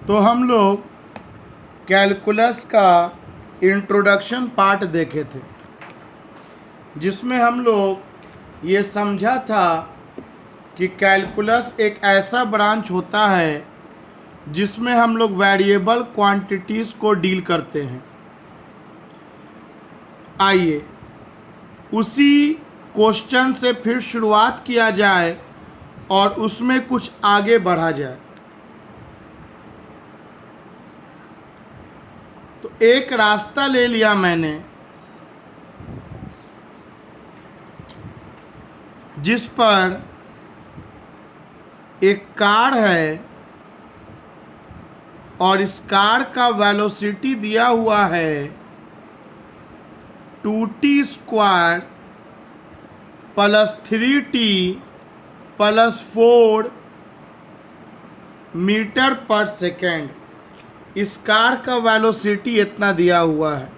तो हम लोग कैलकुलस का इंट्रोडक्शन पार्ट देखे थे, जिसमें हम लोग ये समझा था कि कैलकुलस एक ऐसा ब्रांच होता है जिसमें हम लोग वेरिएबल क्वांटिटीज़ को डील करते हैं। आइए उसी क्वेश्चन से फिर शुरुआत किया जाए और उसमें कुछ आगे बढ़ा जाए। तो एक रास्ता ले लिया मैंने जिस पर एक कार है और इस कार का वेलोसिटी दिया हुआ है 2t square plus 3t plus 4 metre per second. इस कार का वेलोसिटी इतना दिया हुआ है।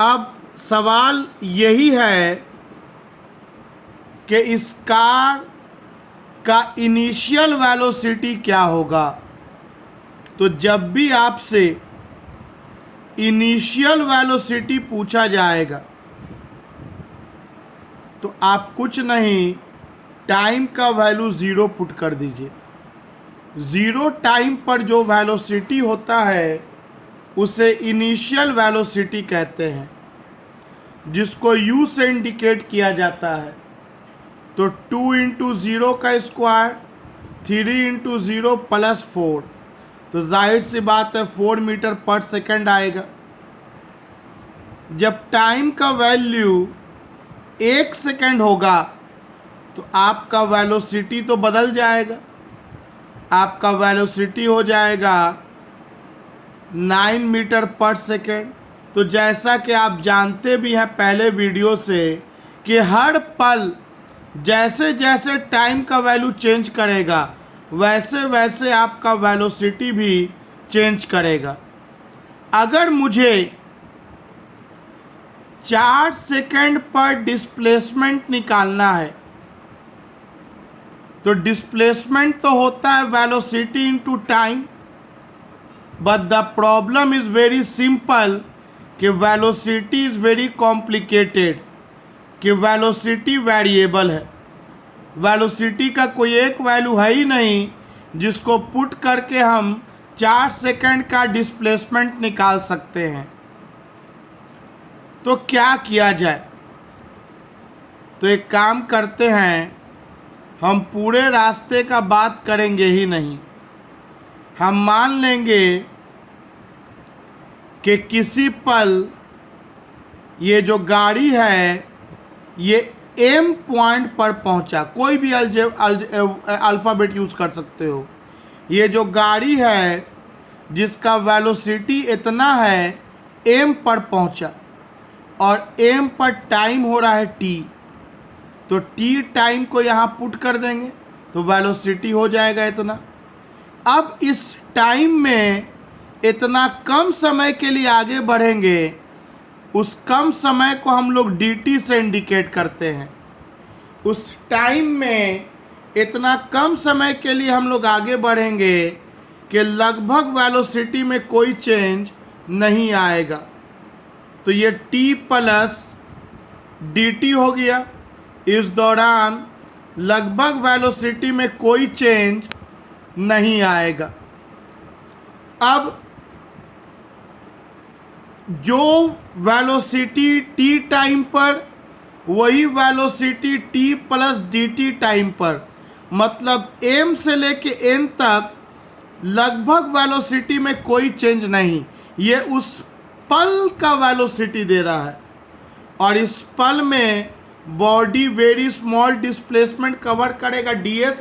अब सवाल यही है कि इस कार का इनिशियल वेलोसिटी क्या होगा। तो जब भी आपसे इनिशियल वेलोसिटी पूछा जाएगा तो आप कुछ नहीं, टाइम का वैल्यू 0 पुट कर दीजिए। 0 टाइम पर जो वेलोसिटी होता है उसे इनिशियल वेलोसिटी कहते हैं, जिसको u से इंडिकेट किया जाता है। तो 2 इंटू 0 का स्क्वायर, 3 इंटू 0 प्लस 4, तो जाहिर सी बात है 4 मीटर पर सेकेंड आएगा। जब टाइम का वैल्यू 1 सेकेंड होगा तो आपका वेलोसिटी तो बदल जाएगा। आपका वेलोसिटी हो जाएगा 9 मीटर पर सेकेंड। तो जैसा कि आप जानते भी हैं पहले वीडियो से कि हर पल जैसे जैसे टाइम का वैल्यू चेंज करेगा वैसे वैसे आपका वेलोसिटी भी चेंज करेगा। अगर मुझे 4 सेकेंड पर डिस्प्लेसमेंट निकालना है तो डिस्प्लेसमेंट तो होता है velocity into time, but the problem is very simple कि वेलोसिटी इज वेरी कॉम्प्लिकेटेड, कि वेलोसिटी वेरिएबल है। वेलोसिटी का कोई एक वैल्यू है ही नहीं जिसको पुट करके हम 4 सेकेंड का डिस्प्लेसमेंट निकाल सकते हैं। तो क्या किया जाए? तो एक काम करते हैं, हम पूरे रास्ते का बात करेंगे ही नहीं। हम मान लेंगे कि किसी पल ये जो गाड़ी है ये एम पॉइंट पर पहुंचा। कोई भी अल्फ़ाबेट यूज़ कर सकते हो। ये जो गाड़ी है जिसका वेलोसिटी इतना है एम पर पहुंचा और एम पर टाइम हो रहा है टी, तो टी टाइम को यहाँ पुट कर देंगे तो वेलोसिटी हो जाएगा इतना। अब इस टाइम में इतना कम समय के लिए आगे बढ़ेंगे, उस कम समय को हम लोग dt से इंडिकेट करते हैं। उस टाइम में इतना कम समय के लिए हम लोग आगे बढ़ेंगे कि लगभग वेलोसिटी में कोई चेंज नहीं आएगा। तो ये t प्लस dt हो गया। इस दौरान लगभग वेलोसिटी में कोई चेंज नहीं आएगा। अब जो वेलोसिटी t टाइम पर वही velocity t plus dt time पर, मतलब m से लेके n तक लगभग वेलोसिटी में कोई चेंज नहीं। ये उस पल का वेलोसिटी दे रहा है और इस पल में body very small displacement cover करेगा ds।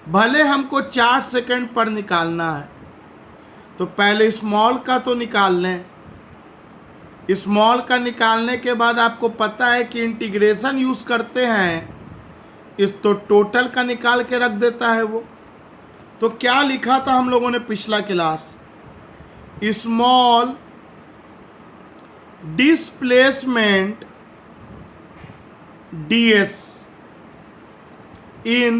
भले हमको 4 सेकेंड पर निकालना है तो पहले स्मॉल का तो निकाल लें। स्मॉल का निकालने के बाद आपको पता है कि इंटीग्रेशन यूज़ करते हैं, इस तो टोटल का निकाल के रख देता है वो। तो क्या लिखा था हम लोगों ने पिछला class? Small displacement ds in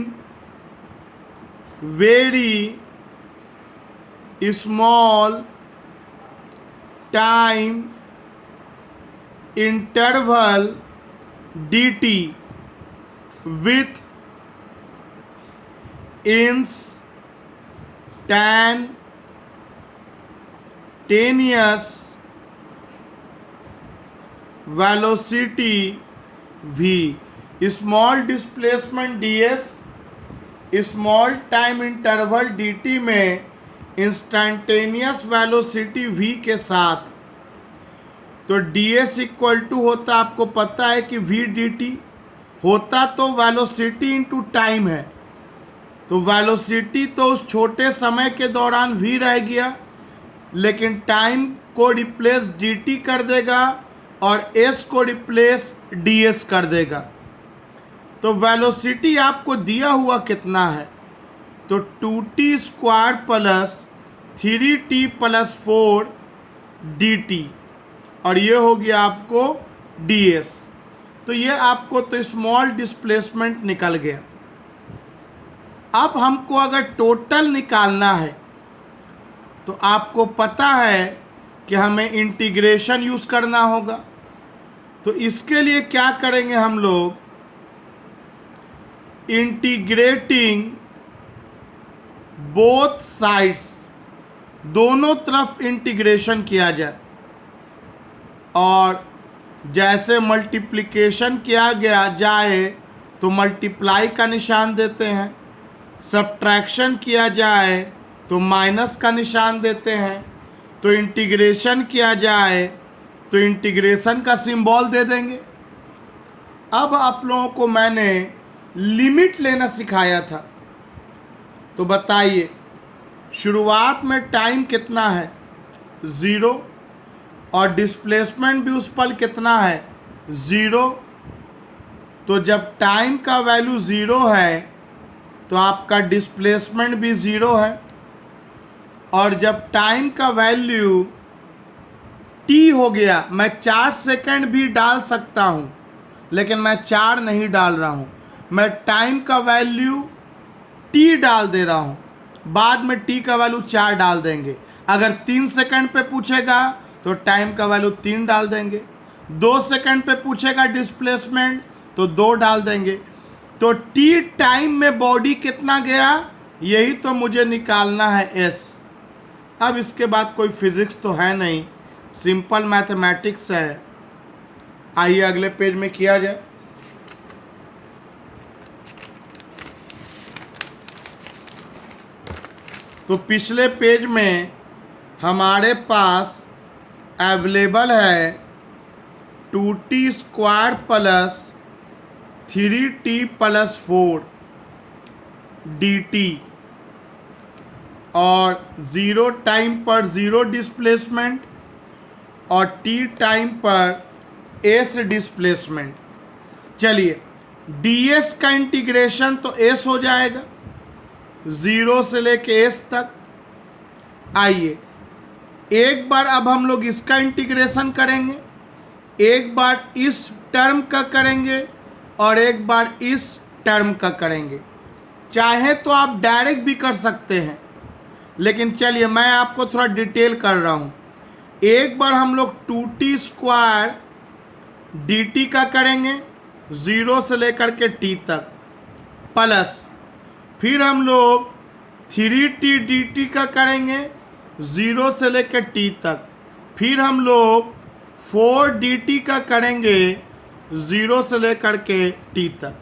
very small time interval dt with instantaneous velocity v, small displacement ds, small time interval dt में इंस्टेंटेनियस वेलोसिटी v के साथ। तो ds इक्वल टू होता, आपको पता है कि v dt होता तो वेलोसिटी इंटू टाइम है, तो वेलोसिटी तो उस छोटे समय के दौरान v रह गया, लेकिन टाइम को रिप्लेस dt कर देगा और s को रिप्लेस ds कर देगा। तो वेलोसिटी आपको दिया हुआ कितना है, तो 2t square plus 3t plus 4 dt, और ये हो गया आपको ds। तो ये आपको तो स्मॉल डिस्प्लेसमेंट निकल गया। अब हमको अगर टोटल निकालना है तो आपको पता है कि हमें इंटीग्रेशन यूज़ करना होगा। तो इसके लिए क्या करेंगे हम लोग, इंटीग्रेटिंग बोथ साइड्स, दोनों तरफ इंटीग्रेशन किया जाए, और जैसे मल्टीप्लिकेशन किया गया जाए तो मल्टीप्लाई का निशान देते हैं, सब्ट्रैक्शन किया जाए तो माइनस का निशान देते हैं, तो इंटीग्रेशन किया जाए तो इंटीग्रेशन का सिंबल दे देंगे। अब आप लोगों को मैंने लिमिट लेना सिखाया था, तो बताइए शुरुआत में टाइम कितना है 0, और डिस्प्लेसमेंट भी उस पर कितना है 0। तो जब टाइम का वैल्यू 0 है तो आपका डिस्प्लेसमेंट भी 0 है, और जब टाइम का वैल्यू t हो गया, मैं 4 सेकंड भी डाल सकता हूँ, लेकिन मैं 4 नहीं डाल रहा हूँ, मैं टाइम का वैल्यू t डाल दे रहा हूँ, बाद में t का वैल्यू 4 डाल देंगे। अगर 3 सेकंड पे पूछेगा तो टाइम का वैल्यू 3 डाल देंगे, 2 सेकंड पे पूछेगा डिस्प्लेसमेंट तो 2 डाल देंगे। तो t टाइम में बॉडी कितना गया, यही तो मुझे निकालना है s। अब इसके बाद कोई फिजिक्स तो है नहीं, सिंपल मैथमेटिक्स है। आइए अगले पेज में किया जाए। तो पिछले पेज में हमारे पास अवेलेबल है 2t square plus 3t plus 4 dt, और 0 टाइम पर 0 डिस्प्लेसमेंट और t टाइम पर s डिस्प्लेसमेंट। चलिए ds का इंटीग्रेशन तो s हो जाएगा 0 से लेके s तक। आइए एक बार अब हम लोग इसका इंटीग्रेशन करेंगे, एक बार इस टर्म का करेंगे और एक बार इस टर्म का करेंगे। चाहे तो आप डायरेक्ट भी कर सकते हैं, लेकिन चलिए मैं आपको थोड़ा डिटेल कर रहा हूँ। एक बार हम लोग 2t स्क्वायर dt का करेंगे 0 से लेकर के t तक, प्लस फिर हम लोग 3t dt का करेंगे 0 से लेकर t तक, फिर हम लोग 4 dt का करेंगे 0 से लेकर के t तक।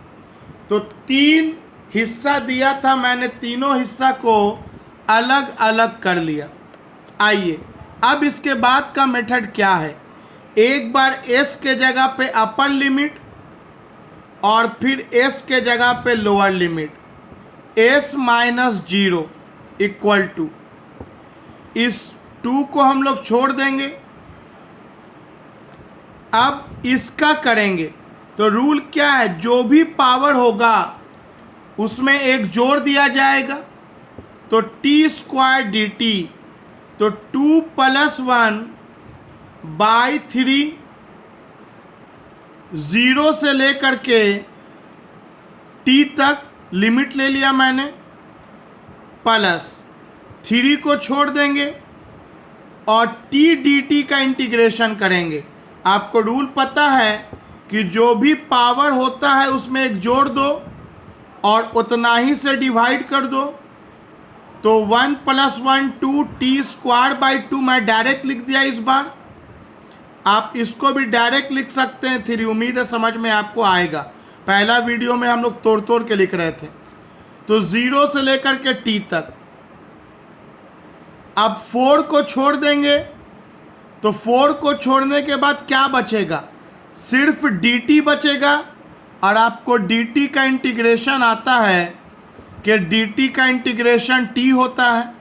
तो 3 हिस्सा दिया था मैंने, तीनों हिस्सा को अलग अलग कर लिया। आइए अब इसके बाद का मेथड क्या है, एक बार s के जगह पे अपर लिमिट और फिर s के जगह पे lower limit, s minus 0 equal to, इस 2 को हम लोग छोड़ देंगे। अब इसका करेंगे तो रूल क्या है, जो भी पावर होगा उसमें एक जोड़ दिया जाएगा। तो t स्क्वायर dt, तो 2 प्लस 1 बाई 3, 0 से लेकर के t तक लिमिट ले लिया मैंने, प्लस 3 को छोड़ देंगे और टी डी टी का इंटीग्रेशन करेंगे। आपको रूल पता है कि जो भी पावर होता है उसमें एक जोड़ दो और उतना ही से डिवाइड कर दो। तो 1 + 1 2 t² मैं डायरेक्ट लिख दिया इस बार। आप इसको भी डायरेक्ट लिख सकते हैं 3। उम्मीद है समझ में आपको आएगा। पहला वीडियो में हम लोग तोड़ तोड़ के लिख रहे थे। तो 0 से लेकर के t तक। अब 4 को छोड़ देंगे तो 4 को छोड़ने के बाद क्या बचेगा? सिर्फ dt बचेगा। और आपको dt का इंटीग्रेशन आता है कि dt का इंटीग्रेशन t होता है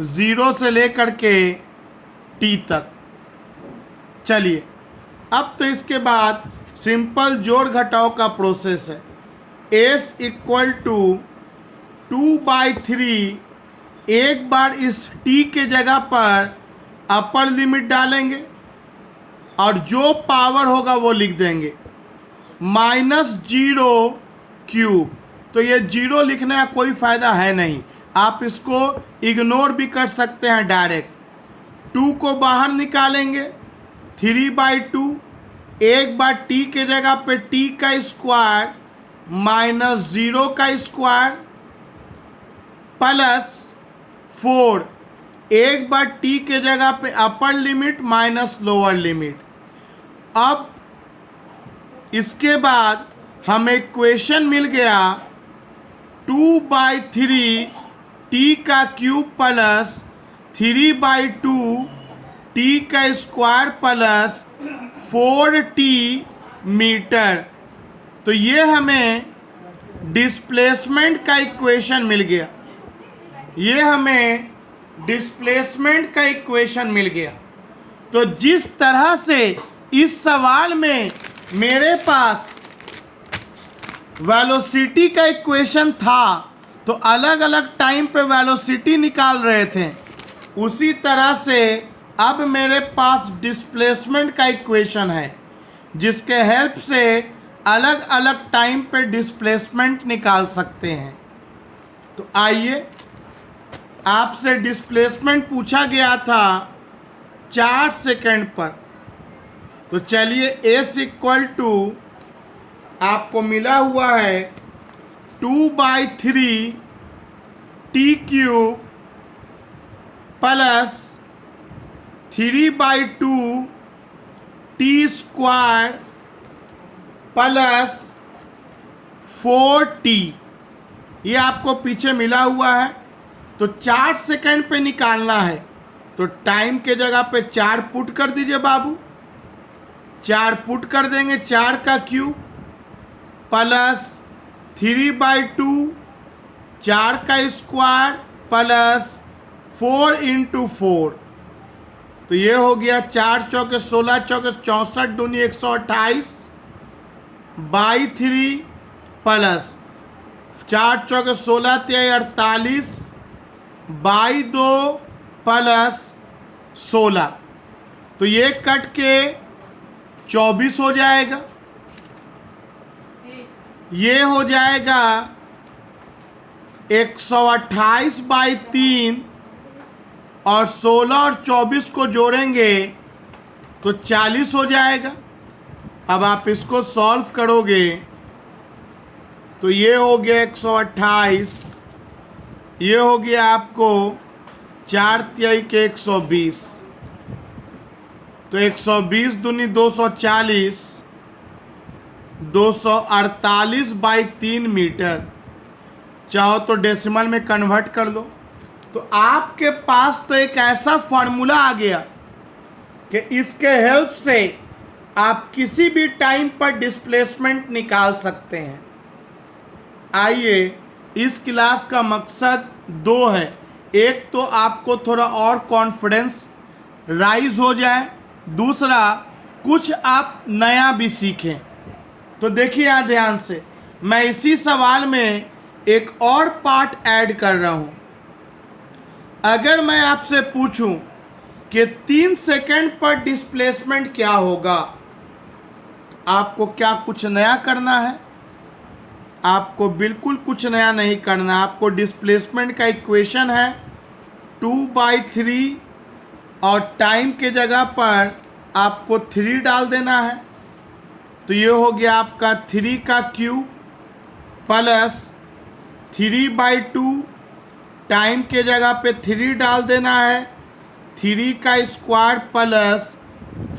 0 से लेकर के t तक। चलिए, अब तो इसके बाद सिंपल जोड़ घटाव का प्रोसेस है। s = 2/3। एक बार इस t के जगह पर अपर लिमिट डालेंगे और जो पावर होगा वो लिख देंगे -0³ तो ये 0 लिखने का कोई फ़ायदा है नहीं, आप इसको इग्नोर भी कर सकते हैं डायरेक्ट। 2 को बाहर निकालेंगे 3/2। एक बार t के जगह पे t का स्क्वायर -0 का स्क्वायर प्लस 4। एक बार t के जगह पे upper limit minus lower limit. अब इसके बाद हमें इक्वेशन मिल गया 2/3 t का क्यूब प्लस 3/2 t का स्क्वायर प्लस 4t मीटर। तो ये हमें डिस्प्लेसमेंट का इक्वेशन मिल गया। मिल गया। तो जिस तरह से इस सवाल में मेरे पास वेलोसिटी का इक्वेशन था तो अलग अलग टाइम पे वेलोसिटी निकाल रहे थे, उसी तरह से अब मेरे पास डिस्प्लेसमेंट का इक्वेशन है जिसके हेल्प से अलग अलग टाइम पे डिस्प्लेसमेंट निकाल सकते हैं। तो आइए, आपसे डिस्प्लेसमेंट पूछा गया था 4 सेकंड पर। तो चलिए, s = आपको मिला हुआ है 2/3 t³ plus 3/2 t² plus 4t। ये आपको पीछे मिला हुआ है। तो 4 सेकंड पे निकालना है तो टाइम के जगह पे 4 पुट कर दीजिए बाबू। 4 पुट कर देंगे 4 का क्यूब प्लस 3/2 4 का स्क्वायर प्लस 4 × 4। तो ये हो गया 4 चौके 16 चौके 64 दूनी 128 बाई 3 प्लस 4 चौके 16 × 48 बाई 2 प्लस 16। तो ये कट के 24 हो जाएगा। ये हो जाएगा 128/3 और 16 और 24 को जोड़ेंगे तो 40 हो जाएगा। अब आप इसको सॉल्व करोगे तो ये हो गया 128, ये हो गया आपको 4 × 120। तो 120 दूनी 240 248/3 मीटर। चाहो तो डेसिमल में कन्वर्ट कर लो। तो आपके पास तो एक ऐसा फार्मूला आ गया कि इसके हेल्प से आप किसी भी टाइम पर डिस्प्लेसमेंट निकाल सकते हैं। आइए, इस क्लास का मकसद 2 है। एक तो आपको थोड़ा और कॉन्फिडेंस राइज हो जाए, दूसरा कुछ आप नया भी सीखें। तो देखिए यहाँ ध्यान से, मैं इसी सवाल में एक और पार्ट ऐड कर रहा हूँ। अगर मैं आपसे पूछूं कि 3 सेकंड पर डिस्प्लेसमेंट क्या होगा, आपको क्या कुछ नया करना है? आपको बिल्कुल कुछ नया नहीं करना। आपको डिस्प्लेसमेंट का इक्वेशन है 2/3 और टाइम के जगह पर आपको 3 डाल देना है। तो ये हो गया आपका 3 का क्यूब प्लस 3/2, टाइम के जगह पे 3 डाल देना है, 3 का स्क्वायर प्लस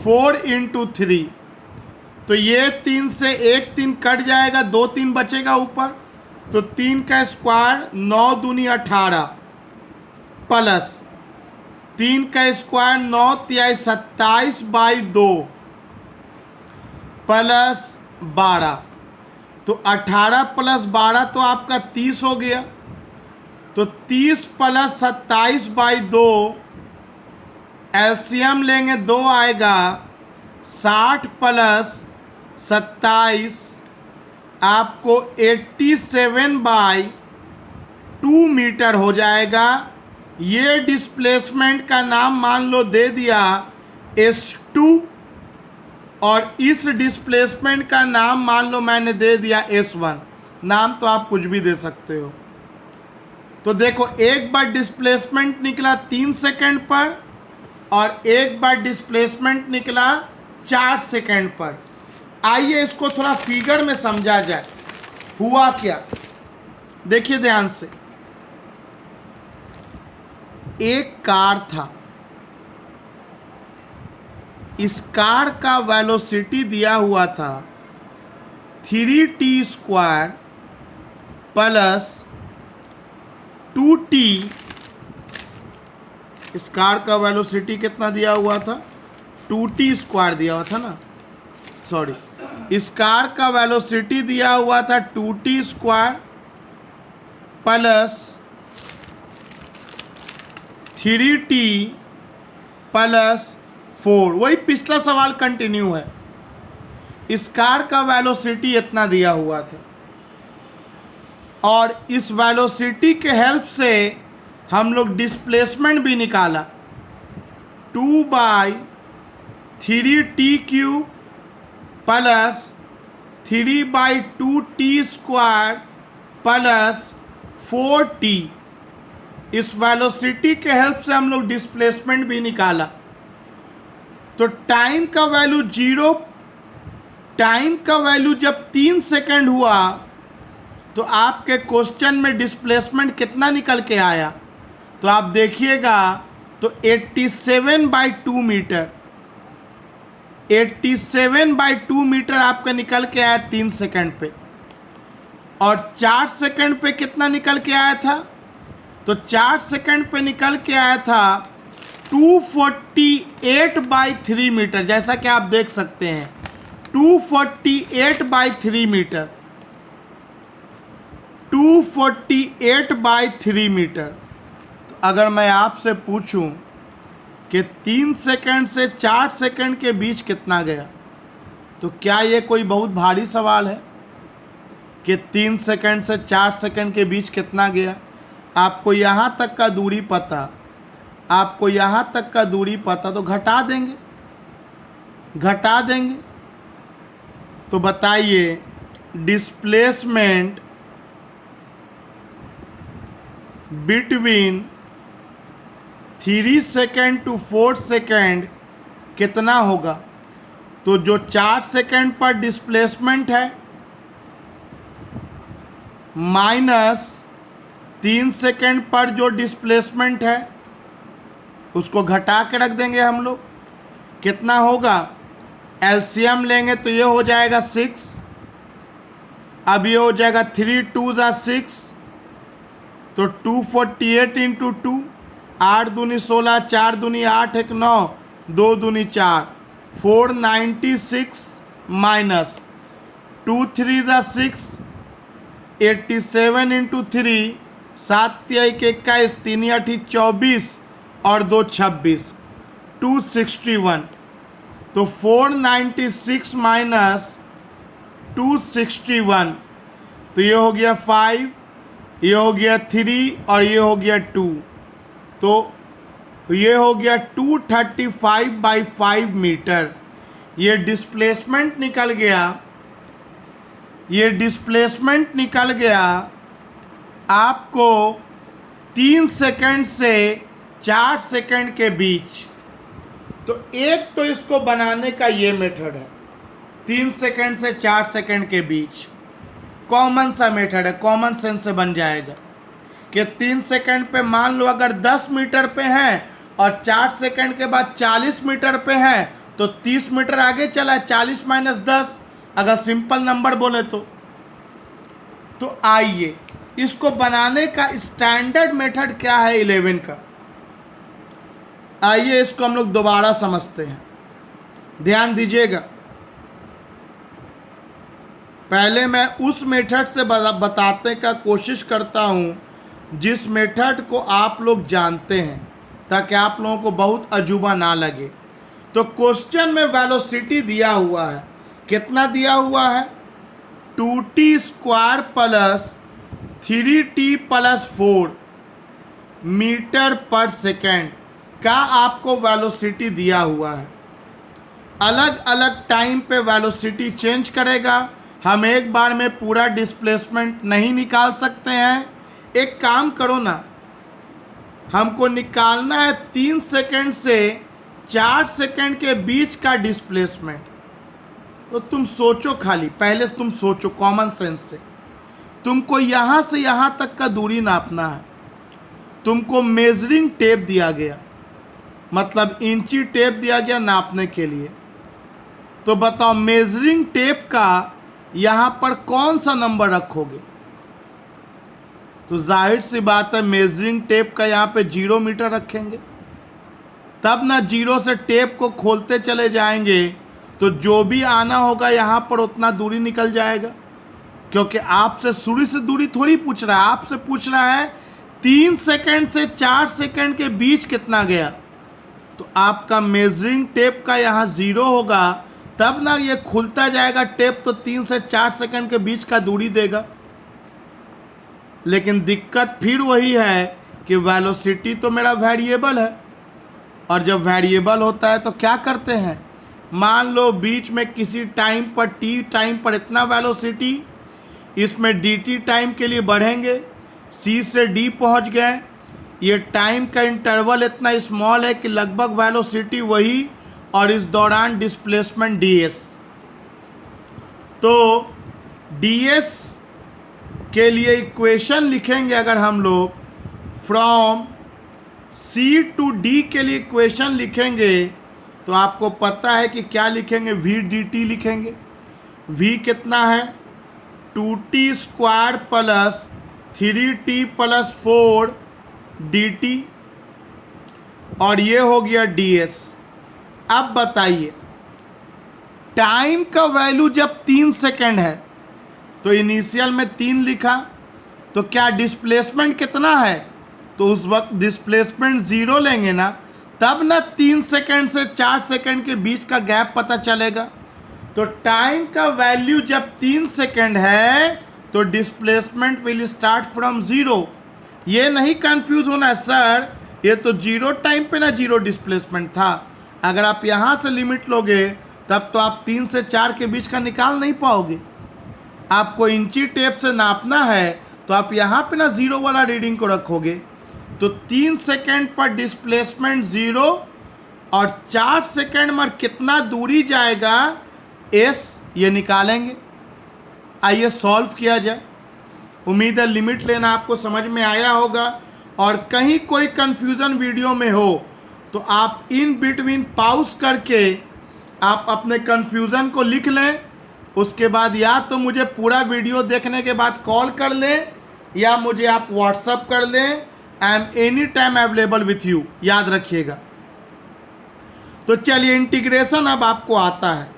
4 × 3। तो ये 3 से 1 3 कट जाएगा, 2 3 बचेगा ऊपर। तो 3 का स्क्वायर 9 दूनी 18 प्लस 3 का स्क्वायर 9 तिहाई 27/2 प्लस 12। तो 18 प्लस 12 तो आपका 30 हो गया। तो 30 प्लस 27/2 एलसीएम लेंगे 2 आएगा, 60 प्लस 27 आपको 87/2 मीटर हो जाएगा। ये डिस्प्लेसमेंट का नाम मान लो दे दिया S2 और इस डिस्प्लेसमेंट का नाम मान लो मैंने दे दिया S1। नाम तो आप कुछ भी दे सकते हो। तो देखो, एक बार डिस्प्लेसमेंट निकला 3 सेकंड पर और एक बार डिस्प्लेसमेंट निकला 4 सेकंड पर। आइए इसको थोड़ा फिगर में समझा जाए। हुआ क्या, देखिए ध्यान से। एक कार था, इस कार का वेलोसिटी दिया हुआ था 3t² प्लस 2t। इस कार का वेलोसिटी कितना दिया हुआ था, 2t² दिया हुआ था ना, सॉरी। इस कार का वेलोसिटी दिया हुआ था 2t² प्लस 3t प्लस 4। वही पिछला सवाल कंटिन्यू है। इस कार का वेलोसिटी इतना दिया हुआ था और इस वेलोसिटी के हेल्प से हम लोग डिस्प्लेसमेंट भी निकाला। 2/3t³ plus 3/2t² plus 4t। इस वेलोसिटी के हेल्प से हम लोग डिस्प्लेसमेंट भी निकाला। तो टाइम का वैल्यू 0, टाइम का वैल्यू जब 3 सेकंड हुआ तो आपके क्वेश्चन में डिस्प्लेसमेंट कितना निकल के आया, तो आप देखिएगा तो 87/2 मीटर। 87/2 मीटर आपका निकल के आया 3 सेकंड पे। और 4 सेकंड पे कितना निकल के आया था, तो 4 सेकंड पे निकल के आया था 248/3 मीटर। जैसा कि आप देख सकते हैं 248/3 मीटर, 248/3 मीटर। तो अगर मैं आपसे पूछूं कि 3 सेकंड से 4 सेकंड के बीच कितना गया, तो क्या ये कोई बहुत भारी सवाल है कि 3 सेकंड से 4 सेकंड के बीच कितना गया? आपको यहाँ तक का दूरी पता, आपको यहाँ तक का दूरी पता, तो घटा देंगे, घटा देंगे। तो बताइए displacement between 3 second to 4 second कितना होगा? तो जो 4 सेकेंड पर डिस्प्लेसमेंट है माइनस 3 सेकेंड पर जो डिस्प्लेसमेंट है उसको घटा के रख देंगे हम लोग। कितना होगा? एलसीएम लेंगे तो ये हो जाएगा 6। अब ये हो जाएगा 3 2 = 6, तो 248 × 2, 8 दूनी 16, 4 दूनी 8, 1 9, 2 दूनी 4, 496 माइनस 2 3 = 6, 87 × 3, 7 3 21, 3 8 24 और 2 26, 261। तो 496 माइनस 261, तो ये हो गया 5, ये हो गया 3 और ये हो गया 2, तो ये हो गया 235/5 मीटर। ये डिस्प्लेसमेंट निकल गया, ये डिस्प्लेसमेंट निकल गया आपको 3 सेकंड से 4 सेकंड के बीच। तो एक तो इसको बनाने का ये मेथड है, 3 सेकंड से 4 सेकंड के बीच, कॉमन सा मेथड है, कॉमन सेंस से बन जाएगा कि 3 सेकंड पे मान लो अगर 10 मीटर पे हैं और 4 सेकंड के बाद 40 मीटर पे हैं तो 30 मीटर आगे चला है, 40 माइनस 10 अगर सिंपल नंबर बोले तो आइए इसको बनाने का स्टैंडर्ड मेथड क्या है 11 का, आइए इसको हम लोग दोबारा समझते हैं। ध्यान दीजिएगा, पहले मैं उस मेथड से बताने का कोशिश करता हूं जिस मेथड को आप लोग जानते हैं, ताकि आप लोगों को बहुत अजूबा ना लगे। तो क्वेश्चन में वेलोसिटी दिया हुआ है, कितना दिया हुआ है, 2t square plus 3t plus 4 metre per second का आपको वेलोसिटी दिया हुआ है। अलग अलग टाइम पे वेलोसिटी चेंज करेगा, हम एक बार में पूरा डिस्प्लेसमेंट नहीं निकाल सकते हैं। एक काम करो ना, हमको निकालना है 3 सेकंड से 4 सेकंड के बीच का डिस्प्लेसमेंट। तो तुम सोचो, खाली पहले तुम सोचो कॉमन सेंस से, तुमको यहाँ से यहाँ तक का दूरी नापना है, तुमको मेजरिंग टेप दिया गया, मतलब इंची टेप दिया गया नापने के लिए। तो बताओ मेजरिंग टेप का यहाँ पर कौन सा नंबर रखोगे? तो जाहिर सी बात है मेजरिंग टेप का यहाँ पे 0 मीटर रखेंगे, तब ना 0 से टेप को खोलते चले जाएंगे तो जो भी आना होगा यहाँ पर उतना दूरी निकल जाएगा, क्योंकि आपसे शुरू से दूरी थोड़ी पूछ रहा है, आपसे पूछ रहा है 3 सेकंड से 4 सेकंड के बीच कितना गया। तो आपका मेजरिंग टेप का यहाँ 0 होगा, तब ना ये खुलता जाएगा टेप, तो 3 से 4 सेकंड के बीच का दूरी देगा। लेकिन दिक्कत फिर वही है कि वेलोसिटी तो मेरा वेरिएबल है, और जब वेरिएबल होता है तो क्या करते हैं, मान लो बीच में किसी टाइम पर t टाइम पर इतना वेलोसिटी, इसमें dt टाइम के लिए बढ़ेंगे, c से d पहुंच गए, ये टाइम का इंटरवल इतना स्मॉल है कि लगभग वेलोसिटी वही, और इस दौरान डिस्प्लेसमेंट ds। तो ds के लिए इक्वेशन लिखेंगे अगर हम लोग, फ्रॉम c टू d के लिए इक्वेशन लिखेंगे तो आपको पता है कि क्या लिखेंगे, v dt लिखेंगे। v कितना है, 2t square plus 3t plus 4 dt, और ये हो गया ds। अब बताइए टाइम का वैल्यू जब 3 सेकंड है तो इनिशियल में 3 लिखा, तो क्या डिस्प्लेसमेंट कितना है, तो उस वक्त डिस्प्लेसमेंट 0 लेंगे ना, तब ना 3 सेकंड से 4 सेकंड के बीच का गैप पता चलेगा। तो टाइम का वैल्यू जब 3 सेकंड है तो डिस्प्लेसमेंट विल स्टार्ट फ्रॉम 0। ये नहीं कंफ्यूज होना है सर, ये तो 0 टाइम पे ना 0 डिस्प्लेसमेंट था। अगर आप यहाँ से लिमिट लोगे तब तो आप 3 से 4 के बीच का निकाल नहीं पाओगे। आपको इंची टेप से नापना है तो आप यहाँ पे ना 0 वाला रीडिंग को रखोगे। तो 3 सेकंड पर डिस्प्लेसमेंट 0 और 4 सेकंड में कितना दूरी जाएगा s, ये निकालेंगे। आइए सॉल्व किया जाए। उम्मीद है लिमिट लेना आपको समझ में आया होगा, और कहीं कोई कंफ्यूजन वीडियो में हो तो आप इन बिटवीन पॉज करके आप अपने कंफ्यूजन को लिख लें। उसके बाद या तो मुझे पूरा वीडियो देखने के बाद कॉल कर लें या मुझे आप व्हाट्सअप कर लें। I am any time available with you, याद रखिएगा। तो चलिए इंटीग्रेशन अब आपको आता है,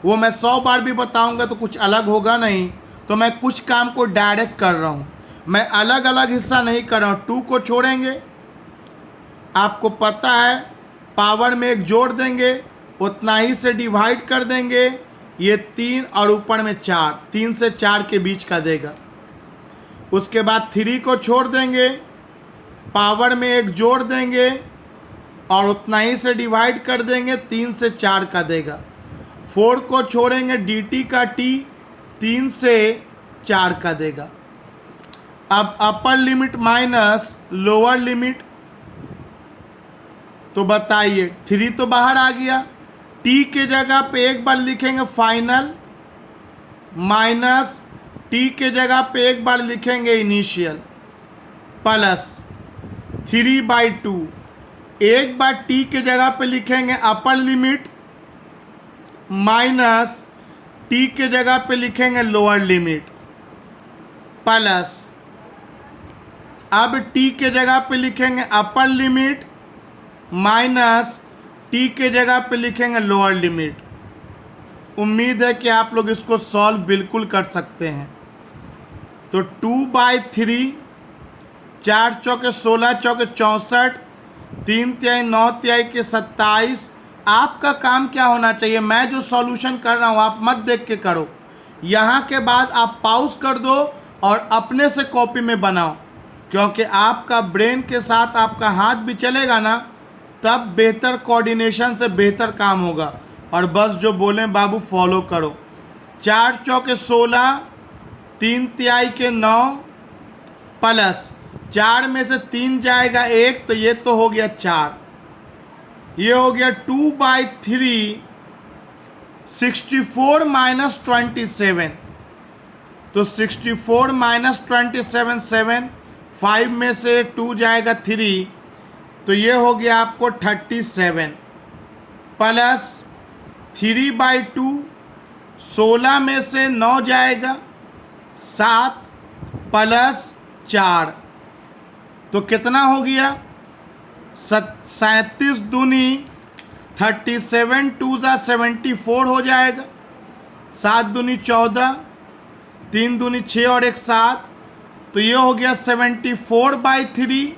वो मैं 100 बार भी बताऊंगा तो कुछ अलग होगा नहीं, तो मैं कुछ काम को डायरेक्ट कर रहा हूँ, मैं अलग अलग हिस्सा नहीं कर रहा हूँ। 2 को छोड़ेंगे, आपको पता है पावर में 1 जोड़ देंगे, उतना ही से डिवाइड कर देंगे, ये 3 और ऊपर में 4, 3 से 4 के बीच का देगा। उसके बाद 3 को छोड़ देंगे, पावर में 1 जोड़ देंगे और उतना ही से डिवाइड कर देंगे, 3 से 4 का देगा। 4 को छोड़ेंगे, dt का t, 3 से 4 का देगा। अब upper limit minus lower limit, तो बताइए 3 तो बाहर आ गया, टी के जगह पे एक बार लिखेंगे फाइनल, माइनस टी के जगह पे एक बार लिखेंगे इनिशियल, प्लस 3/2, एक बार टी के जगह पे लिखेंगे अपर लिमिट, माइनस टी के जगह पे लिखेंगे लोअर लिमिट, प्लस अब टी के जगह पे लिखेंगे अपर लिमिट, माइनस टी के जगह पे लिखेंगे लोअर लिमिट। उम्मीद है कि आप लोग इसको सॉल्व बिल्कुल कर सकते हैं। तो 2/3, 4 चौके 16, चौके 64, 3 तिहाई 9 तिहाई के 27। आपका काम क्या होना चाहिए, मैं जो सॉल्यूशन कर रहा हूँ आप मत देख के करो, यहाँ के बाद आप पॉज कर दो और अपने से कॉपी में बनाओ, क्योंकि आपका ब्रेन के साथ आपका हाथ भी चलेगा ना, तब बेहतर कोऑर्डिनेशन से बेहतर काम होगा। और बस जो बोलें बाबू फॉलो करो। 4 चौके 16, 3 तिहाई के 9, प्लस 4 में से 3 जाएगा 1, तो ये तो हो गया 4, ये हो गया 2/3, 64 माइनस 27, तो 64 माइनस 27 7, 5 में से 2 जाएगा 3, तो ये हो गया आपको 37, प्लस 3/2, 16 में से 9 जाएगा 7, प्लस 4, तो कितना हो गया 37 दूनी 37, 2 जा 74 हो जाएगा, 7 दूनी 14, 3 दूनी 6 और 1 7, तो ये हो गया 74/3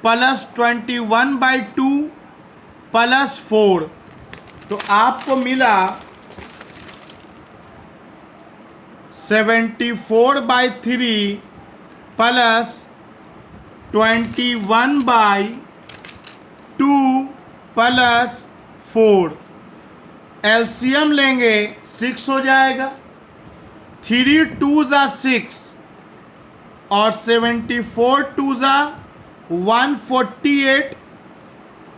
प्लस 21/2 प्लस 4, तो आपको मिला 74/3 प्लस 21/2 प्लस 4। एलसीएम लेंगे 6 हो जाएगा, 3 2 जा 6 और 74 2 जा 148,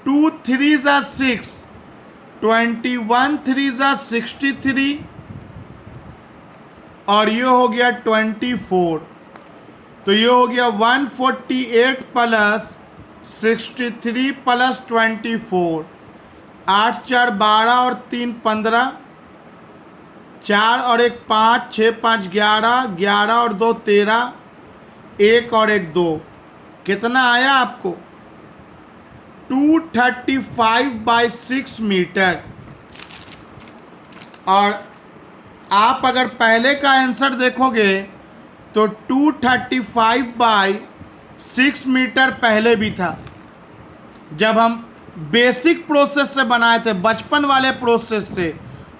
2 3 जा 6, 21 3 जा 63 और ये हो गया 24, तो ये हो गया 148 प्लस 63 प्लस 24, 8 4 12 और 3 15, 4 और 1 5, 6 5 11, 11 और 2 13, 1 और 1 2, कितना आया आपको 235/6 मीटर। और आप अगर पहले का आंसर देखोगे तो 235/6 मीटर पहले भी था, जब हम बेसिक प्रोसेस से बनाए थे, बचपन वाले प्रोसेस से,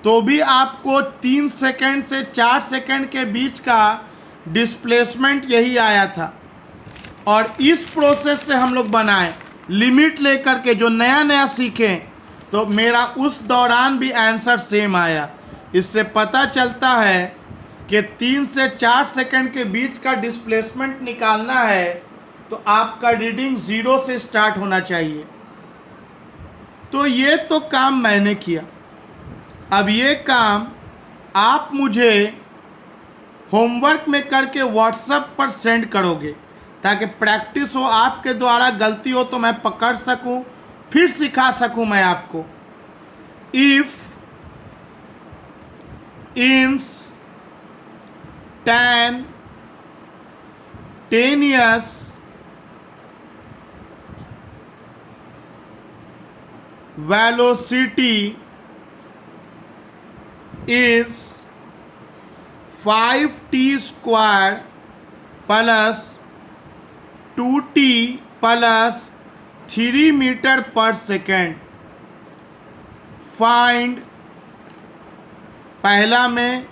तो भी आपको 3 सेकंड से 4 सेकंड के बीच का डिस्प्लेसमेंट यही आया था। और इस प्रोसेस से हम लोग बनाए लिमिट लेकर के, जो नया नया सीखें, तो मेरा उस दौरान भी आंसर सेम आया। इससे पता चलता है कि 3 से 4 सेकंड के बीच का डिस्प्लेसमेंट निकालना है तो आपका रीडिंग 0 से स्टार्ट होना चाहिए। तो ये तो काम मैंने किया, अब ये काम आप मुझे होमवर्क में करके व्हाट्सएप पर सेंड करोगे, ताकि प्रैक्टिस हो, आपके द्वारा गलती हो तो मैं पकड़ सकूं, फिर सिखा सकूं मैं आपको। इफ इंस 10 years velocity is 5t square plus 2t plus 3 meter per second, find, पहला में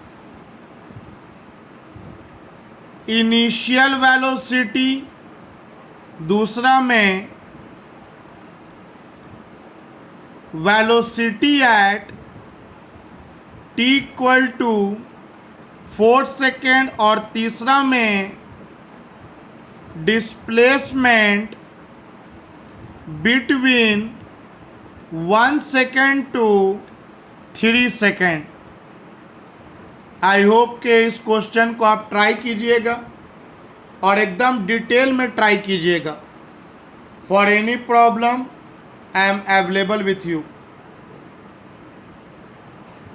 इनिशियल वेलोसिटी, दूसरा में वेलोसिटी एट t = 4 सेकेंड और तीसरा में displacement between 1 second to 3 second. I hope कि इस क्वेश्चन को आप ट्राई कीजिएगा और एकदम डिटेल में ट्राई कीजिएगा। For any problem I am available with you.